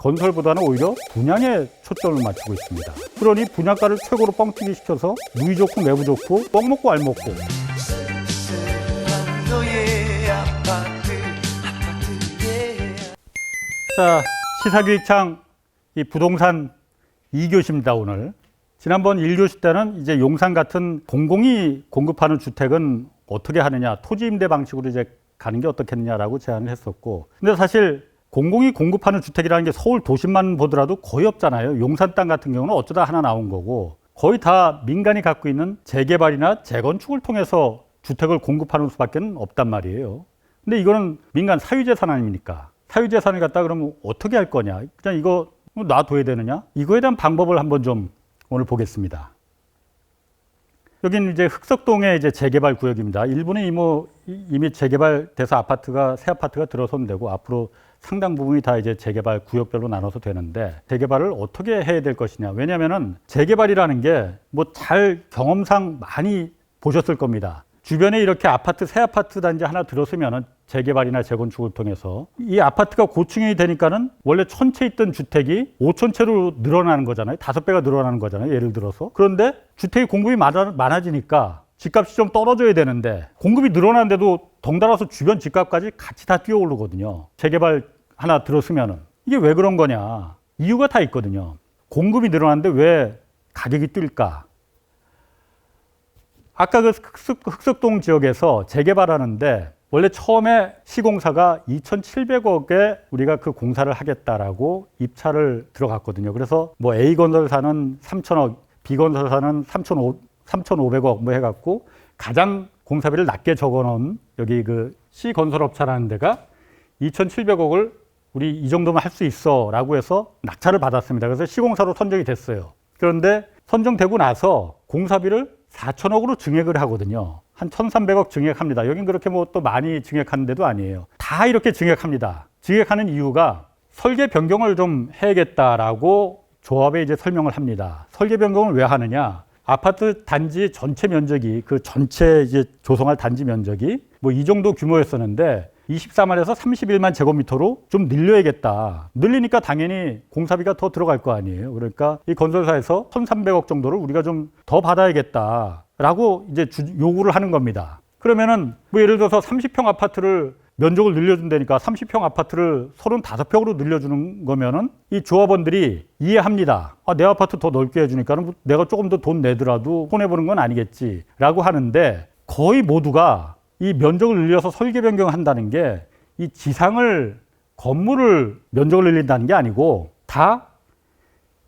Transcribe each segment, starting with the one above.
건설보다는 오히려 분양에 초점을 맞추고 있습니다. 그러니 분양가를 최고로 뻥튀기 시켜서 누이 좋고 매부 좋고 뻥 먹고 알 먹고. 자, 시사교육창 이 부동산 2교시입니다, 오늘. 지난번 1교시 때는 이제 용산 같은 공공이 공급하는 주택은 어떻게 하느냐, 토지 임대 방식으로 이제 가는 게 어떻겠느냐라고 제안을 했었고. 근데 사실 공공이 공급하는 주택이라는 게 서울 도심만 보더라도 거의 없잖아요. 용산 땅 같은 경우는 어쩌다 하나 나온 거고, 거의 다 민간이 갖고 있는 재개발이나 재건축을 통해서 주택을 공급하는 수밖에 없단 말이에요. 근데 이거는 민간 사유재산 아닙니까? 사유재산을 갖다 그러면 어떻게 할 거냐? 그냥 이거 놔둬야 되느냐? 이거에 대한 방법을 한번 좀 오늘 보겠습니다. 여기는 이제 흑석동의 이제 재개발 구역입니다. 일부는 이미 재개발돼서 아파트가 새 아파트가 들어서면 되고, 앞으로 상당 부분이 다 이제 재개발 구역별로 나눠서 되는데, 재개발을 어떻게 해야 될 것이냐? 왜냐하면은 재개발이라는 게 뭐 잘 경험상 많이 보셨을 겁니다. 주변에 이렇게 아파트, 새 아파트 단지 하나 들어서면은 재개발이나 재건축을 통해서 이 아파트가 고층이 되니까는 원래 1000채 있던 주택이 5000채로 늘어나는 거잖아요. 5배가 늘어나는 거잖아요. 예를 들어서. 그런데 주택이 공급이 많아지니까 집값이 좀 떨어져야 되는데, 공급이 늘어나는데도 덩달아서 주변 집값까지 같이 다 뛰어오르거든요. 재개발 하나 들었으면은. 이게 왜 그런 거냐? 이유가 다 있거든요. 공급이 늘어나는데 왜 가격이 뛸까? 아까 그 흑석동 지역에서 재개발하는데 원래 처음에 시공사가 2,700억에 우리가 그 공사를 하겠다라고 입찰을 들어갔거든요. 그래서 뭐 A건설사는 3,000억, B건설사는 3,500억 뭐 해갖고 가장 공사비를 낮게 적어놓은 여기 그 C건설업체라는 데가 2,700억을 우리 이 정도면 할 수 있어 라고 해서 낙찰을 받았습니다. 그래서 시공사로 선정이 됐어요. 그런데 선정되고 나서 공사비를 4,000억으로 증액을 하거든요. 한 1,300억 증액합니다. 여긴 그렇게 뭐 또 많이 증액하는 데도 아니에요. 다 이렇게 증액합니다. 증액하는 이유가 설계 변경을 좀 해야겠다라고 조합에 이제 설명을 합니다. 설계 변경을 왜 하느냐? 아파트 단지 전체 면적이, 그 전체 이제 조성할 단지 면적이 뭐 이 정도 규모였었는데 24만에서 31만 제곱미터로 좀 늘려야겠다. 늘리니까 당연히 공사비가 더 들어갈 거 아니에요. 그러니까 이 건설사에서 1,300억 정도를 우리가 좀 더 받아야겠다라고 이제 요구를 하는 겁니다. 그러면은 뭐 예를 들어서 30평 아파트를 면적을 늘려준다니까 30평 아파트를 35평으로 늘려주는 거면은 이 조합원들이 이해합니다. 아, 내 아파트 더 넓게 해주니까는 내가 조금 더 돈 내더라도 손해보는 건 아니겠지라고 하는데, 거의 모두가 이 면적을 늘려서 설계 변경을 한다는 게 이 지상을, 건물을 면적을 늘린다는 게 아니고 다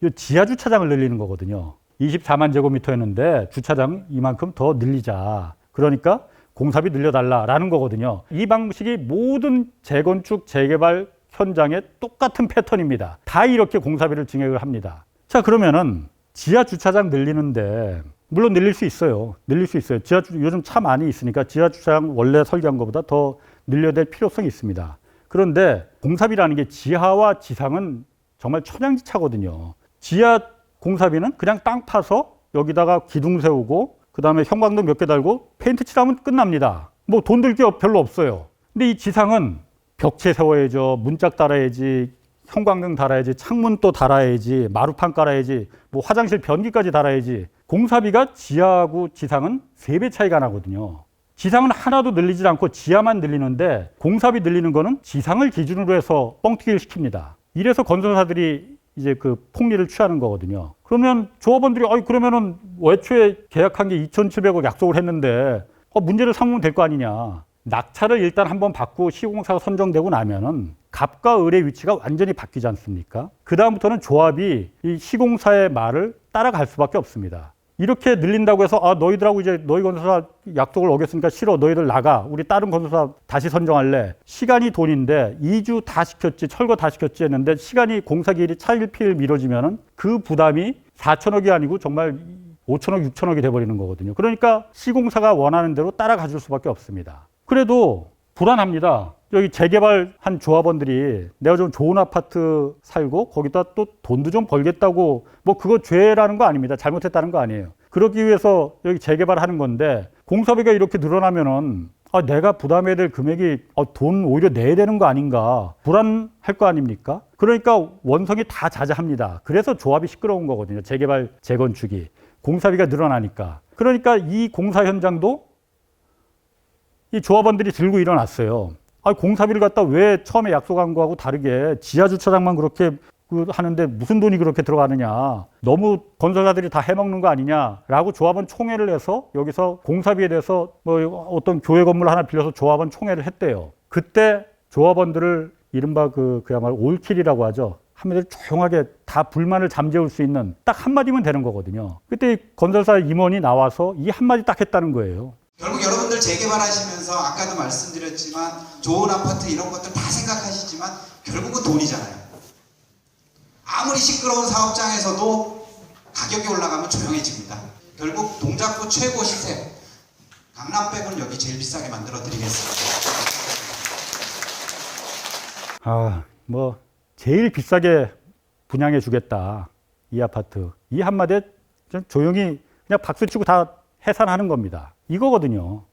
이 지하 주차장을 늘리는 거거든요. 24만 제곱미터였는데 주차장 이만큼 더 늘리자. 그러니까 공사비 늘려달라라는 거거든요. 이 방식이 모든 재건축, 재개발 현장의 똑같은 패턴입니다. 다 이렇게 공사비를 증액을 합니다. 자, 그러면은 지하 주차장 늘리는데, 물론 늘릴 수 있어요. 늘릴 수 있어요. 요즘 차 많이 있으니까 지하 주차장 원래 설계한 것보다 더 늘려야 될 필요성이 있습니다. 그런데 공사비라는 게 지하와 지상은 정말 천양지차거든요. 지하 공사비는 그냥 땅 파서 여기다가 기둥 세우고 그다음에 형광등 몇 개 달고 페인트 칠하면 끝납니다. 뭐 돈 들 게 별로 없어요. 근데 이 지상은 벽체 세워야죠. 문짝 달아야지. 형광등 달아야지. 창문 또 달아야지. 마루판 깔아야지. 뭐 화장실 변기까지 달아야지. 공사비가 지하하고 지상은 3배 차이가 나거든요. 지상은 하나도 늘리지 않고 지하만 늘리는데, 공사비 늘리는 거는 지상을 기준으로 해서 뻥튀기를 시킵니다. 이래서 건설사들이 이제 그 폭리를 취하는 거거든요. 그러면 조합원들이 그러면은 애초에 계약한 게 2,700억 약속을 했는데 문제를 삼으면 될 거 아니냐. 낙찰을 일단 한번 받고 시공사가 선정되고 나면은 갑과 을의 위치가 완전히 바뀌지 않습니까? 그 다음부터는 조합이 이 시공사의 말을 따라갈 수밖에 없습니다. 이렇게 늘린다고 해서 너희들하고 이제 너희 건설사 약속을 어겼으니까 싫어. 너희들 나가. 우리 다른 건설사 다시 선정할래. 시간이 돈인데 2주 다 시켰지, 철거 다 시켰지 했는데 시간이, 공사기일이 차일피일 미뤄지면은 그 부담이 4천억이 아니고 정말 5천억, 6천억이 돼버리는 거거든요. 그러니까 시공사가 원하는 대로 따라가 줄 수밖에 없습니다. 그래도 불안합니다. 여기 재개발한 조합원들이 내가 좀 좋은 아파트 살고 거기다 또 돈도 좀 벌겠다고, 뭐 그거 죄라는 거 아닙니다. 잘못했다는 거 아니에요. 그러기 위해서 여기 재개발하는 건데 공사비가 이렇게 늘어나면은 내가 부담해야 될 금액이 돈 오히려 내야 되는 거 아닌가 불안할 거 아닙니까? 그러니까 원성이 다 자자합니다. 그래서 조합이 시끄러운 거거든요. 재개발, 재건축이. 공사비가 늘어나니까. 그러니까 이 공사 현장도 이 조합원들이 들고 일어났어요. 공사비를 갖다 왜 처음에 약속한 거하고 다르게 지하 주차장만 그렇게 하는데 무슨 돈이 그렇게 들어가느냐. 너무 건설사들이 다 해먹는 거 아니냐라고 조합원 총회를 해서 여기서 공사비에 대해서 뭐 어떤 교회 건물 하나 빌려서 조합원 총회를 했대요. 그때 조합원들을 이른바 그야말로 올킬이라고 하죠. 한마디로 조용하게 다 불만을 잠재울 수 있는 딱 한마디면 되는 거거든요. 그때 건설사 임원이 나와서 이 한마디 딱 했다는 거예요. 결국 여러분들 재개발하시면서 아까도 말씀드렸지만 좋은 아파트 이런 것들 다 생각하시지만 결국은 돈이잖아요. 아무리 시끄러운 사업장에서도 가격이 올라가면 조용해집니다. 결국 동작구 최고 시세 강남백은 여기 제일 비싸게 만들어 드리겠습니다. 제일 비싸게 분양해 주겠다. 이 아파트. 이 한마디에 좀 조용히 그냥 박수 치고 다 해산하는 겁니다. 이거거든요.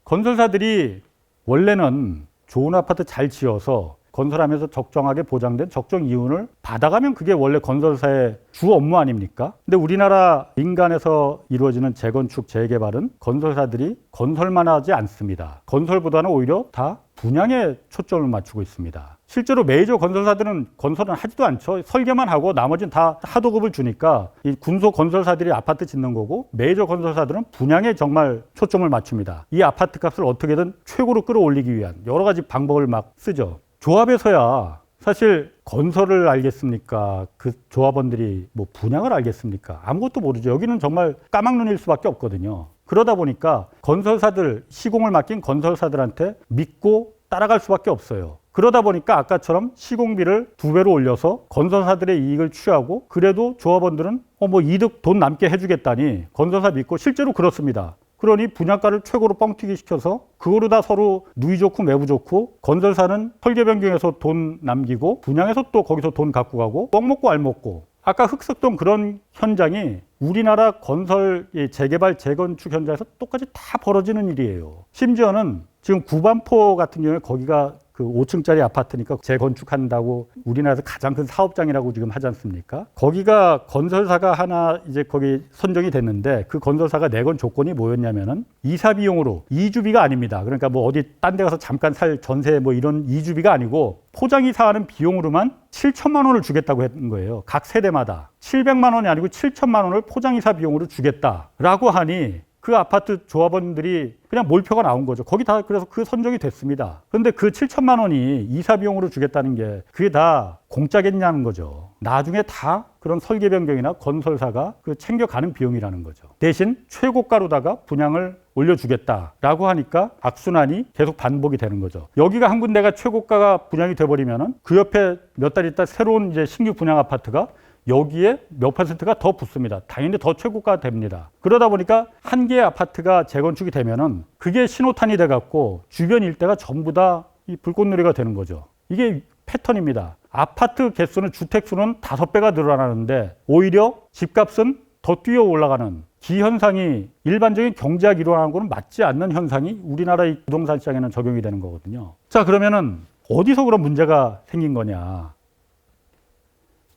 건설사들이 원래는 좋은 아파트 잘 지어서 건설하면서 적정하게 보장된 적정 이윤을 받아가면 그게 원래 건설사의 주 업무 아닙니까? 근데 우리나라 민간에서 이루어지는 재건축, 재개발은 건설사들이 건설만 하지 않습니다. 건설보다는 오히려 다 분양에 초점을 맞추고 있습니다. 실제로 메이저 건설사들은 건설은 하지도 않죠. 설계만 하고 나머지는 다 하도급을 주니까 이 군소 건설사들이 아파트 짓는 거고 메이저 건설사들은 분양에 정말 초점을 맞춥니다. 이 아파트 값을 어떻게든 최고로 끌어올리기 위한 여러 가지 방법을 막 쓰죠. 조합에서야 사실 건설을 알겠습니까? 그 조합원들이 뭐 분양을 알겠습니까? 아무것도 모르죠. 여기는 정말 까막눈일 수밖에 없거든요. 그러다 보니까 건설사들, 시공을 맡긴 건설사들한테 믿고 따라갈 수밖에 없어요. 그러다 보니까 아까처럼 시공비를 2배로 올려서 건설사들의 이익을 취하고 그래도 조합원들은 이득 돈 남게 해주겠다니 건설사 믿고 실제로 그렇습니다. 그러니 분양가를 최고로 뻥튀기 시켜서 그거로 다 서로 누이 좋고 매부 좋고 건설사는 설계 변경해서 돈 남기고 분양해서 또 거기서 돈 갖고 가고 뻥 먹고 알 먹고 아까 흑석동 그런 현장이 우리나라 건설 재개발 재건축 현장에서 똑같이 다 벌어지는 일이에요. 심지어는 지금 구반포 같은 경우에 거기가 그 5층짜리 아파트니까 재건축한다고 우리나라에서 가장 큰 사업장이라고 지금 하지 않습니까? 거기가 건설사가 하나 이제 거기 선정이 됐는데 그 건설사가 내건 조건이 뭐였냐면은 이사 비용으로 이주비가 아닙니다. 그러니까 뭐 어디 딴 데 가서 잠깐 살 전세 뭐 이런 이주비가 아니고 포장이사 하는 비용으로만 7천만 원을 주겠다고 했던 거예요. 각 세대마다 700만 원이 아니고 7천만 원을 포장이사 비용으로 주겠다라고 하니 그 아파트 조합원들이 그냥 몰표가 나온 거죠. 거기 다 그래서 그 선정이 됐습니다. 그런데 그 7천만 원이 이사 비용으로 주겠다는 게 그게 다 공짜겠냐는 거죠. 나중에 다 그런 설계 변경이나 건설사가 챙겨가는 비용이라는 거죠. 대신 최고가로다가 분양을 올려주겠다라고 하니까 악순환이 계속 반복이 되는 거죠. 여기가 한 군데가 최고가가 분양이 돼버리면은 그 옆에 몇 달 있다 새로운 이제 신규 분양 아파트가 여기에 몇 %가 더 붙습니다. 당연히 더 최고가 됩니다. 그러다 보니까 한 개의 아파트가 재건축이 되면은 그게 신호탄이 돼갖고 주변 일대가 전부 다 이 불꽃놀이가 되는 거죠. 이게 패턴입니다. 아파트 개수는 주택수는 5배가 늘어나는데 오히려 집값은 더 뛰어 올라가는 기현상이 일반적인 경제학 이론하고는 맞지 않는 현상이 우리나라의 부동산 시장에는 적용이 되는 거거든요. 자, 그러면은 어디서 그런 문제가 생긴 거냐?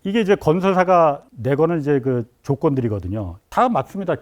이게 이제 건설사가 내거는 이제 그 조건들이거든요. 다 맞습니다.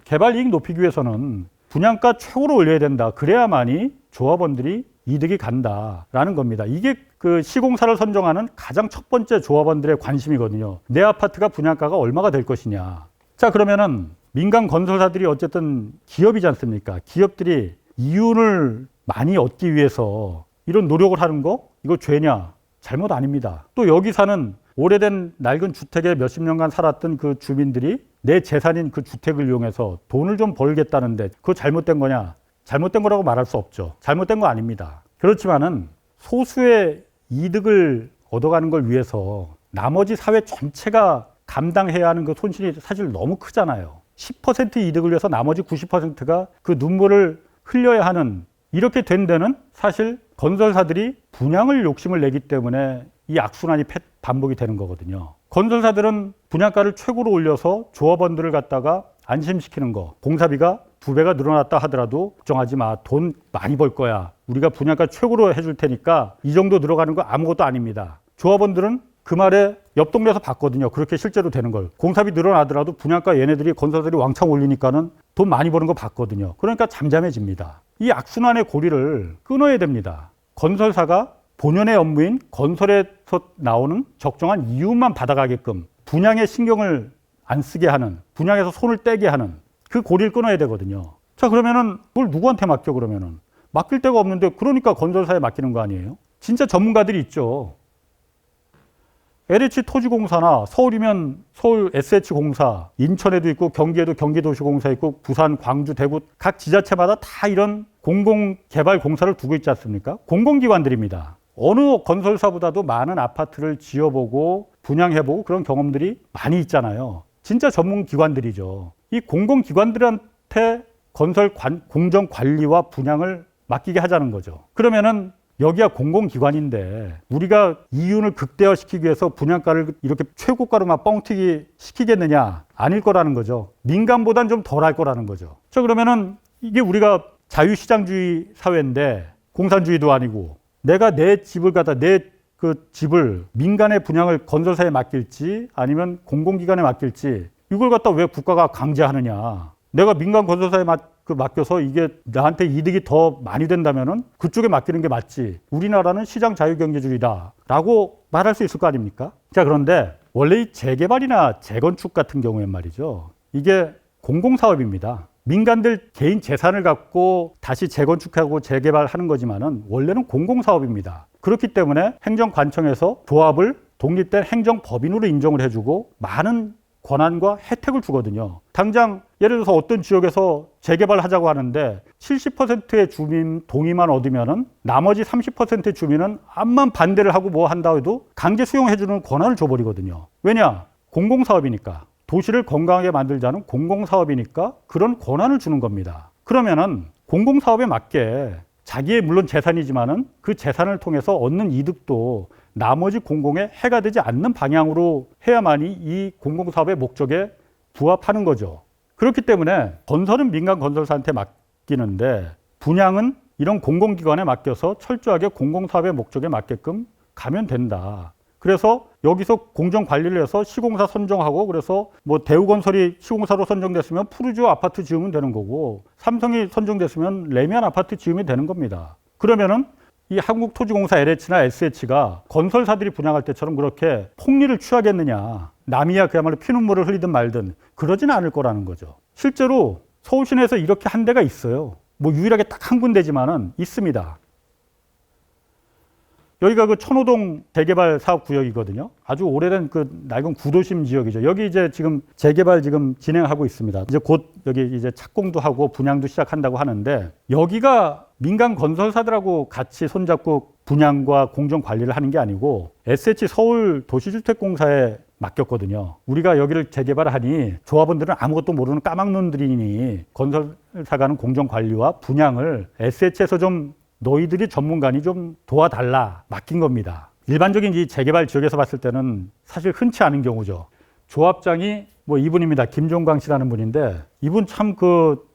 개발 이익 높이기 위해서는 분양가 최고로 올려야 된다. 그래야만이 조합원들이 이득이 간다라는 겁니다. 이게 그 시공사를 선정하는 가장 첫 번째 조합원들의 관심이거든요. 내 아파트가 분양가가 얼마가 될 것이냐. 자, 그러면은 민간 건설사들이 어쨌든 기업이지 않습니까? 기업들이 이윤을 많이 얻기 위해서 이런 노력을 하는 거 이거 죄냐? 잘못 아닙니다. 또 여기 사는 오래된 낡은 주택에 몇십 년간 살았던 그 주민들이 내 재산인 그 주택을 이용해서 돈을 좀 벌겠다는데 그거 잘못된 거냐? 잘못된 거라고 말할 수 없죠. 잘못된 거 아닙니다. 그렇지만은 소수의 이득을 얻어가는 걸 위해서 나머지 사회 전체가 감당해야 하는 그 손실이 사실 너무 크잖아요. 10% 이득을 위해서 나머지 90%가 그 눈물을 흘려야 하는 이렇게 된 데는 사실 건설사들이 분양을 욕심을 내기 때문에 이 악순환이 반복이 되는 거거든요. 건설사들은 분양가를 최고로 올려서 조합원들을 갖다가 안심시키는 거, 공사비가 2배가 늘어났다 하더라도 걱정하지 마. 돈 많이 벌 거야. 우리가 분양가 최고로 해줄 테니까 이 정도 늘어가는 거 아무것도 아닙니다. 조합원들은 그 말에 옆 동네에서 봤거든요. 그렇게 실제로 되는 걸. 공사비 늘어나더라도 분양가 얘네들이 건설들이 왕창 올리니까는 돈 많이 버는 거 봤거든요. 그러니까 잠잠해집니다. 이 악순환의 고리를 끊어야 됩니다. 건설사가 본연의 업무인 건설에서 나오는 적정한 이윤만 받아가게끔 분양에 신경을 안 쓰게 하는, 분양에서 손을 떼게 하는 그 고리를 끊어야 되거든요. 자, 그러면은 그걸 누구한테 맡겨 그러면은? 맡길 데가 없는데 그러니까 건설사에 맡기는 거 아니에요? 진짜 전문가들이 있죠. LH 토지공사나 서울이면 서울 SH공사, 인천에도 있고 경기에도 경기도시공사 있고 부산, 광주, 대구 각 지자체마다 다 이런 공공개발 공사를 두고 있지 않습니까? 공공기관들입니다. 어느 건설사보다도 많은 아파트를 지어보고 분양해보고 그런 경험들이 많이 있잖아요. 진짜 전문기관들이죠. 이 공공기관들한테 공정관리와 분양을 맡기게 하자는 거죠. 그러면은 여기가 공공기관인데 우리가 이윤을 극대화시키기 위해서 분양가를 이렇게 최고가로 막 뻥튀기 시키겠느냐? 아닐 거라는 거죠. 민간보단 좀 덜 할 거라는 거죠. 자, 그러면은 이게 우리가 자유시장주의 사회인데 공산주의도 아니고 내가 내 집을 갖다 내 그 집을 민간의 분양을 건설사에 맡길지 아니면 공공기관에 맡길지 이걸 갖다 왜 국가가 강제하느냐. 내가 민간 건설사에 맡겨서 이게 나한테 이득이 더 많이 된다면은 그쪽에 맡기는 게 맞지. 우리나라는 시장 자유경제주의다라고 말할 수 있을 거 아닙니까? 자, 그런데 원래 이 재개발이나 재건축 같은 경우엔 말이죠. 이게 공공사업입니다. 민간들 개인 재산을 갖고 다시 재건축하고 재개발하는 거지만은 원래는 공공사업입니다. 그렇기 때문에 행정관청에서 조합을 독립된 행정법인으로 인정을 해주고 많은 권한과 혜택을 주거든요. 당장 예를 들어서 어떤 지역에서 재개발하자고 하는데 70%의 주민 동의만 얻으면은 나머지 30%의 주민은 암만 반대를 하고 뭐 한다 해도 강제 수용해주는 권한을 줘버리거든요. 왜냐? 공공사업이니까. 도시를 건강하게 만들자는 공공사업이니까 그런 권한을 주는 겁니다. 그러면은 공공사업에 맞게 자기의 물론 재산이지만은 그 재산을 통해서 얻는 이득도 나머지 공공에 해가 되지 않는 방향으로 해야만이 이 공공사업의 목적에 부합하는 거죠. 그렇기 때문에 건설은 민간 건설사한테 맡기는데 분양은 이런 공공기관에 맡겨서 철저하게 공공사업의 목적에 맞게끔 가면 된다. 그래서 여기서 공정관리를 해서 시공사 선정하고 그래서 뭐 대우건설이 시공사로 선정됐으면 푸르지오 아파트 지으면 되는 거고 삼성이 선정됐으면 레미안 아파트 지으면 되는 겁니다. 그러면은 이 한국토지공사 LH나 SH가 건설사들이 분양할 때처럼 그렇게 폭리를 취하겠느냐. 남이야 그야말로 피눈물을 흘리든 말든 그러지는 않을 거라는 거죠. 실제로 서울 시내에서 이렇게 한 데가 있어요. 뭐 유일하게 딱 한 군데지만은 있습니다. 여기가 그 천호동 재개발 사업 구역이거든요. 아주 오래된 그 낡은 구도심 지역이죠. 여기 이제 지금 재개발 지금 진행하고 있습니다. 이제 곧 여기 이제 착공도 하고 분양도 시작한다고 하는데 여기가 민간 건설사들하고 같이 손잡고 분양과 공정 관리를 하는 게 아니고 SH 서울 도시주택공사에 맡겼거든요. 우리가 여기를 재개발하니 조합원들은 아무것도 모르는 까막눈들이니 건설사가는 공정 관리와 분양을 SH에서 좀 너희들이 전문가니 좀 도와달라 맡긴 겁니다. 일반적인 이 재개발 지역에서 봤을 때는 사실 흔치 않은 경우죠. 조합장이 뭐 이분입니다. 김종광 씨라는 분인데 이분 참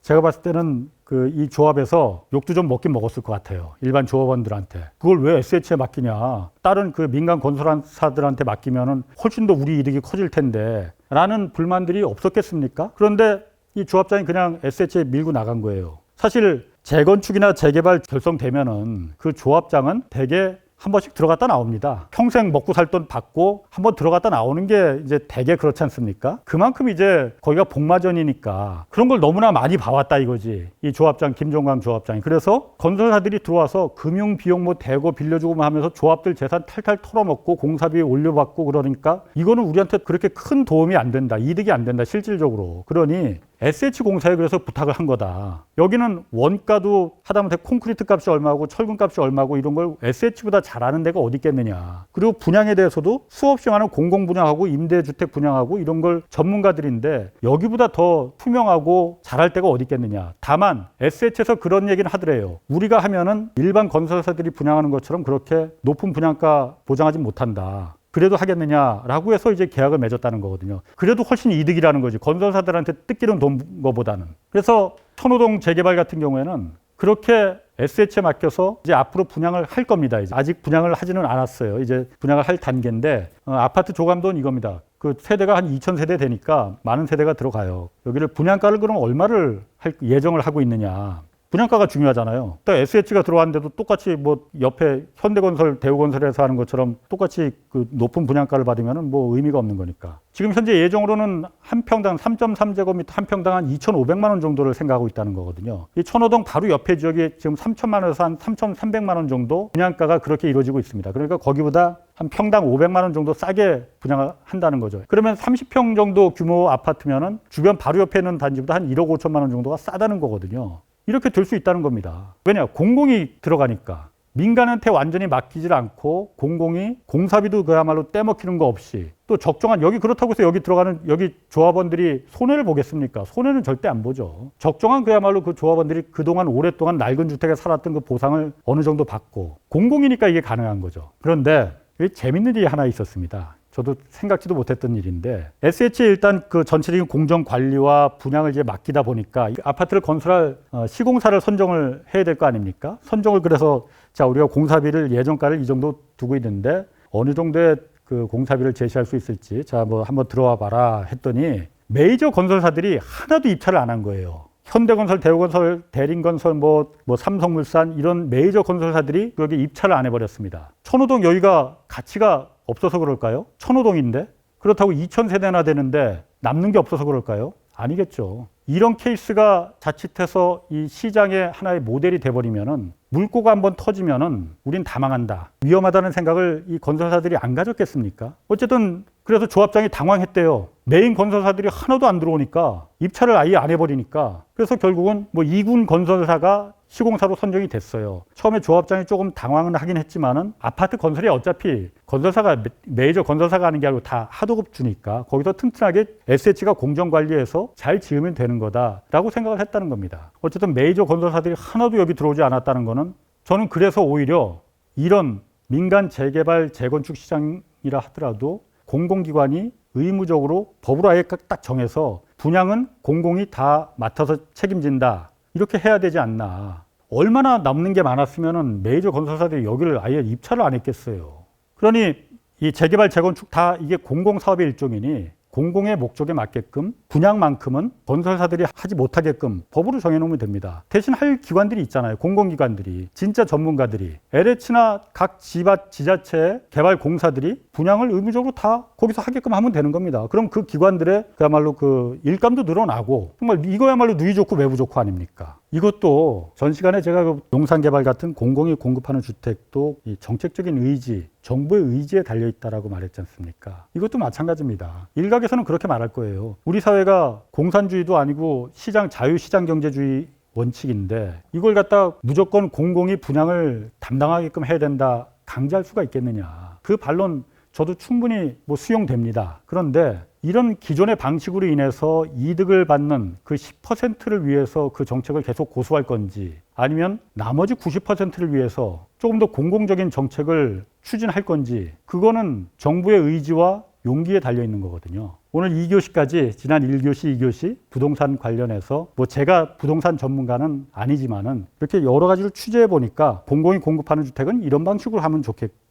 제가 봤을 때는 이 조합에서 욕도 좀 먹긴 먹었을 것 같아요. 일반 조합원들한테. 그걸 왜 SH에 맡기냐. 다른 그 민간 건설사들한테 맡기면은 훨씬 더 우리 이득이 커질 텐데 라는 불만들이 없었겠습니까? 그런데 이 조합장이 그냥 SH에 밀고 나간 거예요. 사실 재건축이나 재개발 결성되면은 그 조합장은 대개 한 번씩 들어갔다 나옵니다. 평생 먹고 살 돈 받고 한번 들어갔다 나오는 게 이제 대개 그렇지 않습니까? 그만큼 이제 거기가 복마전이니까 그런 걸 너무나 많이 봐왔다 이거지. 이 조합장 김종광 조합장이. 그래서 건설사들이 들어와서 금융 비용 뭐 대고 빌려주고 하면서 조합들 재산 탈탈 털어먹고 공사비 올려받고 그러니까 이거는 우리한테 그렇게 큰 도움이 안 된다. 이득이 안 된다. 실질적으로. 그러니 SH공사에 그래서 부탁을 한 거다. 여기는 원가도 하다못해 콘크리트 값이 얼마고 철근 값이 얼마고 이런 걸 SH보다 잘하는 데가 어디 있겠느냐. 그리고 분양에 대해서도 수없이 많은 공공분양하고 임대주택 분양하고 이런 걸 전문가들인데 여기보다 더 투명하고 잘할 데가 어디 있겠느냐. 다만 SH에서 그런 얘기는 하더래요. 우리가 하면은 일반 건설사들이 분양하는 것처럼 그렇게 높은 분양가 보장하지 못한다. 그래도 하겠느냐라고 해서 이제 계약을 맺었다는 거거든요. 그래도 훨씬 이득이라는 거지. 건설사들한테 뜯기는 돈 거보다는. 그래서 천호동 재개발 같은 경우에는 그렇게 SH에 맡겨서 이제 앞으로 분양을 할 겁니다. 이제 아직 분양을 하지는 않았어요. 이제 분양을 할 단계인데 아파트 조감도는 이겁니다. 그 세대가 한 2,000세대 되니까 많은 세대가 들어가요. 여기를 분양가를 그럼 얼마를 할 예정을 하고 있느냐. 분양가가 중요하잖아요. 또 SH가 들어왔는데도 똑같이 뭐 옆에 현대건설, 대우건설에서 하는 것처럼 똑같이 그 높은 분양가를 받으면 뭐 의미가 없는 거니까. 지금 현재 예정으로는 한 평당 3.3제곱미터 한 평당 한 2,500만 원 정도를 생각하고 있다는 거거든요. 이 천호동 바로 옆에 지역이 지금 3,000만 원에서 한 3,300만 원 정도 분양가가 그렇게 이루어지고 있습니다. 그러니까 거기보다 한 평당 500만 원 정도 싸게 분양을 한다는 거죠. 그러면 30평 정도 규모 아파트면은 주변 바로 옆에 있는 단지보다 한 1억 5천만 원 정도가 싸다는 거거든요. 이렇게 될 수 있다는 겁니다. 왜냐? 공공이 들어가니까. 민간한테 완전히 맡기질 않고 공공이 공사비도 그야말로 떼먹히는 거 없이 또 적정한 여기 그렇다고 해서 여기 들어가는 여기 조합원들이 손해를 보겠습니까? 손해는 절대 안 보죠. 적정한 그야말로 그 조합원들이 그동안 오랫동안 낡은 주택에 살았던 그 보상을 어느 정도 받고 공공이니까 이게 가능한 거죠. 그런데 재밌는 일이 하나 있었습니다. 저도 생각지도 못했던 일인데 SH에 일단 그 전체적인 공정 관리와 분양을 이제 맡기다 보니까 이 아파트를 건설할 시공사를 선정을 해야 될 거 아닙니까? 선정을 그래서 자 우리가 공사비를 예정가를 이 정도 두고 있는데 어느 정도의 그 공사비를 제시할 수 있을지 자 뭐 한번 들어와 봐라 했더니 메이저 건설사들이 하나도 입찰을 안 한 거예요. 현대건설, 대우건설, 대림건설, 뭐 삼성물산 이런 메이저 건설사들이 여기 입찰을 안 해버렸습니다. 천호동 여기가 가치가 없어서 그럴까요? 천호동인데 그렇다고 2,000세대나 되는데 남는 게 없어서 그럴까요? 아니겠죠. 이런 케이스가 자칫해서 이 시장의 하나의 모델이 돼버리면은 물꼬가 한번 터지면은 우린 다 망한다. 위험하다는 생각을 이 건설사들이 안 가졌겠습니까? 어쨌든 그래서 조합장이 당황했대요. 메인 건설사들이 하나도 안 들어오니까 입찰을 아예 안 해버리니까 그래서 결국은 뭐 2군 건설사가 시공사로 선정이 됐어요. 처음에 조합장이 조금 당황은 하긴 했지만은 아파트 건설이 어차피 건설사가 메이저 건설사가 하는 게 아니고 다 하도급 주니까 거기서 튼튼하게 SH가 공정관리해서 잘 지으면 되는 거다라고 생각을 했다는 겁니다. 어쨌든 메이저 건설사들이 하나도 여기 들어오지 않았다는 거는 저는 그래서 오히려 이런 민간 재개발 재건축 시장이라 하더라도 공공기관이 의무적으로 법으로 아예 딱 정해서 분양은 공공이 다 맡아서 책임진다. 이렇게 해야 되지 않나. 얼마나 남는 게 많았으면 메이저 건설사들이 여기를 아예 입찰을 안 했겠어요. 그러니 이 재개발, 재건축 다 이게 공공사업의 일종이니 공공의 목적에 맞게끔 분양만큼은 건설사들이 하지 못하게끔 법으로 정해놓으면 됩니다. 대신 할 기관들이 있잖아요. 공공기관들이. 진짜 전문가들이. LH나 각 지자체 개발 공사들이 분양을 의무적으로 다 거기서 하게끔 하면 되는 겁니다. 그럼 그 기관들의 그야말로 그 일감도 늘어나고 정말 이거야말로 누이 좋고 외부 좋고 아닙니까? 이것도 전 시간에 제가 그 용산개발 같은 공공이 공급하는 주택도 이 정책적인 의지, 정부의 의지에 달려있다라고 말했지 않습니까? 이것도 마찬가지입니다. 일각에서는 그렇게 말할 거예요. 우리 사회가 공산주의도 아니고 시장, 자유시장경제주의 원칙인데 이걸 갖다 무조건 공공이 분양을 담당하게끔 해야 된다, 강제할 수가 있겠느냐. 그 반론 저도 충분히 뭐 수용됩니다. 그런데 이런 기존의 방식으로 인해서 이득을 받는 그 10%를 위해서 그 정책을 계속 고수할 건지 아니면 나머지 90%를 위해서 조금 더 공공적인 정책을 추진할 건지 그거는 정부의 의지와 용기에 달려 있는 거거든요. 오늘 2교시까지 지난 1교시, 2교시 부동산 관련해서 뭐 제가 부동산 전문가는 아니지만은 이렇게 여러 가지를 취재해 보니까 공공이 공급하는 주택은 이런 방식으로 하면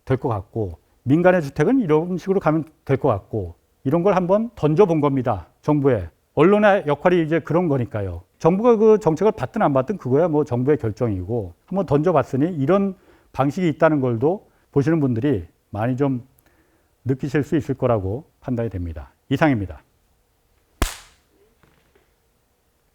될 것 같고 민간의 주택은 이런 식으로 가면 될 것 같고 이런 걸 한번 던져본 겁니다. 정부에. 언론의 역할이 이제 그런 거니까요. 정부가 그 정책을 받든 안 받든 그거야 뭐 정부의 결정이고 한번 던져봤으니 이런 방식이 있다는 걸도 보시는 분들이 많이 좀 느끼실 수 있을 거라고 판단이 됩니다. 이상입니다.